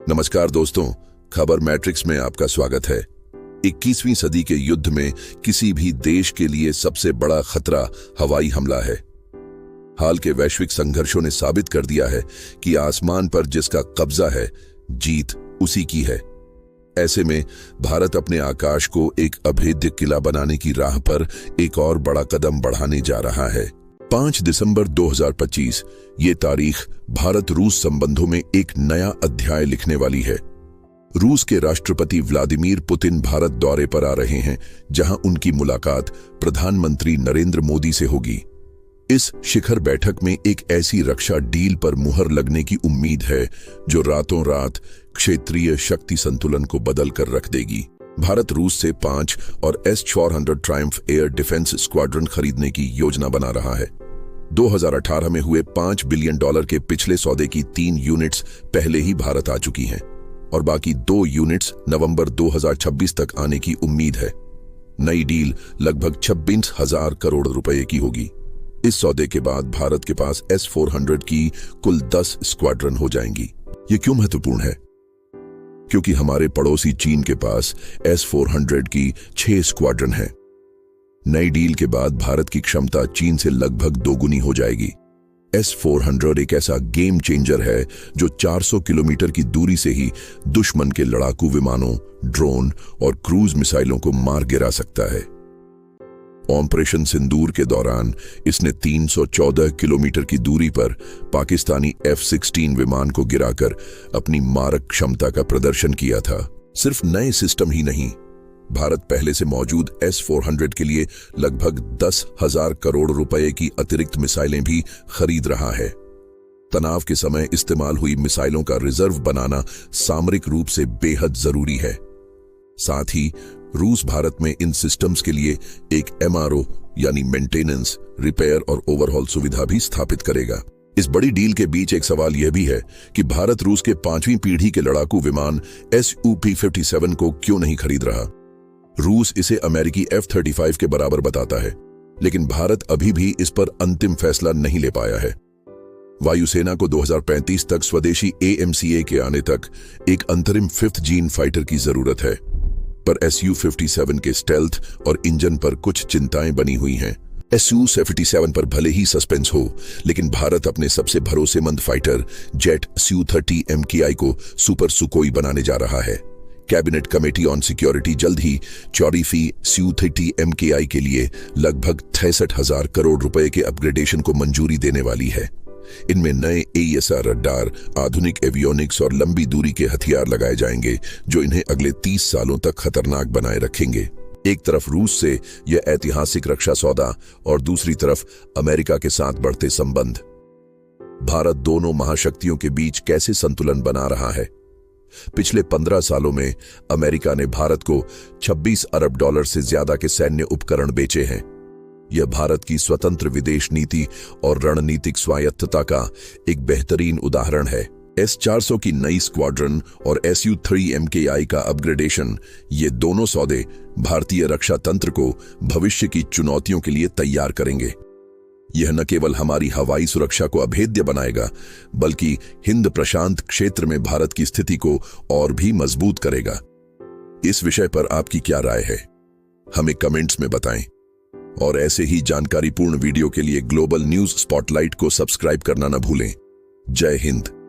नमस्कार दोस्तों, खबर मैट्रिक्स में आपका स्वागत है। 21वीं सदी के युद्ध में किसी भी देश के लिए सबसे बड़ा खतरा हवाई हमला है। हाल के वैश्विक संघर्षों ने साबित कर दिया है कि आसमान पर जिसका कब्जा है, जीत उसी की है। ऐसे में भारत अपने आकाश को एक अभेद्य किला बनाने की राह पर एक और बड़ा कदम बढ़ाने जा रहा है। 5 दिसंबर 2025 ये तारीख भारत रूस संबंधों में एक नया अध्याय लिखने वाली है। रूस के राष्ट्रपति व्लादिमीर पुतिन भारत दौरे पर आ रहे हैं, जहां उनकी मुलाकात प्रधानमंत्री नरेंद्र मोदी से होगी। इस शिखर बैठक में एक ऐसी रक्षा डील पर मुहर लगने की उम्मीद है जो रातों रात क्षेत्रीय शक्ति संतुलन को बदल कर रख देगी। भारत रूस से 5 और S-400 Triumph air defence squadron खरीदने की योजना बना रहा है। 2018 में हुए $5 बिलियन के पिछले सौदे की 3 यूनिट्स पहले ही भारत आ चुकी हैं और बाकी 2 यूनिट्स नवंबर 2026 तक आने की उम्मीद है। नई डील लगभग 26,000 करोड़ रुपए की होगी। इस सौदे के बाद भारत के पास S-400 की कुल 10 स्क्वाड्रन हो जाएंगी। ये क्यों महत्वपूर्ण है? क्योंकि हमारे पड़ोसी चीन के पास S-400 की 6 स्क्वाड्रन है। नई डील के बाद भारत की क्षमता चीन से लगभग दोगुनी हो जाएगी। S-400 एक ऐसा गेम चेंजर है जो 400 किलोमीटर की दूरी से ही दुश्मन के लड़ाकू विमानों, ड्रोन और क्रूज मिसाइलों को मार गिरा सकता है। ऑपरेशन सिंदूर के दौरान इसने 314 किलोमीटर की दूरी पर पाकिस्तानी F-16 विमान को गिराकर अपनी मारक क्षमता का प्रदर्शन किया था। सिर्फ नए सिस्टम ही नहीं, भारत पहले से मौजूद S-400 के लिए लगभग 10,000 करोड़ रुपए की अतिरिक्त मिसाइलें भी खरीद रहा है। तनाव के समय इस्तेमाल हुई मिसाइलों का रिजर्व बनाना सामरिक रूप से बेहद जरूरी है। साथ ही रूस भारत में इन सिस्टम्स के लिए एक MRO यानी मेंटेनेंस, रिपेयर और ओवरहॉल सुविधा भी स्थापित करेगा। इस बड़ी डील के बीच एक सवाल यह भी है कि भारत रूस के 5वीं पीढ़ी के लड़ाकू विमान Su-57 को क्यों नहीं खरीद रहा। रूस इसे अमेरिकी F-35 के बराबर बताता है, लेकिन भारत अभी भी इस पर अंतिम फैसला नहीं ले पाया है। वायुसेना को 2035 तक स्वदेशी AMCA के आने तक एक अंतरिम 5th जीन फाइटर की जरूरत है, पर Su-57 के स्टेल्थ और इंजन पर कुछ चिंताएं बनी हुई हैं। Su-57 पर भले ही सस्पेंस हो, लेकिन भारत अपने सबसे भरोसेमंद फाइटर जेट Su-30 MKI को सुपर सुकोई बनाने जा रहा है। कैबिनेट कमेटी ऑन सिक्योरिटी जल्द ही 4वीं Su-30 MKI के लिए लगभग 63,000 करोड़ रुपए के अपग्रेडेशन को मंजूरी देने वाली है। इनमें नए AESR रडार, आधुनिक एवियोनिक्स और लंबी दूरी के हथियार लगाए जाएंगे जो इन्हें अगले 30 सालों तक खतरनाक बनाए रखेंगे। एक तरफ रूस से यह ऐतिहासिक रक्षा सौदा और दूसरी तरफ अमेरिका के साथ बढ़ते संबंध। भारत दोनों महाशक्तियों के बीच कैसे संतुलन बना रहा है? पिछले 15 सालों में अमेरिका ने भारत को $26 अरब से ज्यादा के सैन्य उपकरण बेचे हैं। यह भारत की स्वतंत्र विदेश नीति और रणनीतिक स्वायत्तता का एक बेहतरीन उदाहरण है। S-400 की नई स्क्वाड्रन और Su-30 MKI का अपग्रेडेशन, ये दोनों सौदे भारतीय रक्षा तंत्र को भविष्य की चुनौतियों के लिए तैयार करेंगे। यह न केवल हमारी हवाई सुरक्षा को अभेद्य बनाएगा, बल्कि हिंद प्रशांत क्षेत्र में भारत की स्थिति को और भी मजबूत करेगा। इस विषय पर आपकी क्या राय है? हमें कमेंट्स में बताएं। और ऐसे ही जानकारीपूर्ण वीडियो के लिए ग्लोबल न्यूज स्पॉटलाइट को सब्सक्राइब करना न भूलें। जय हिंद।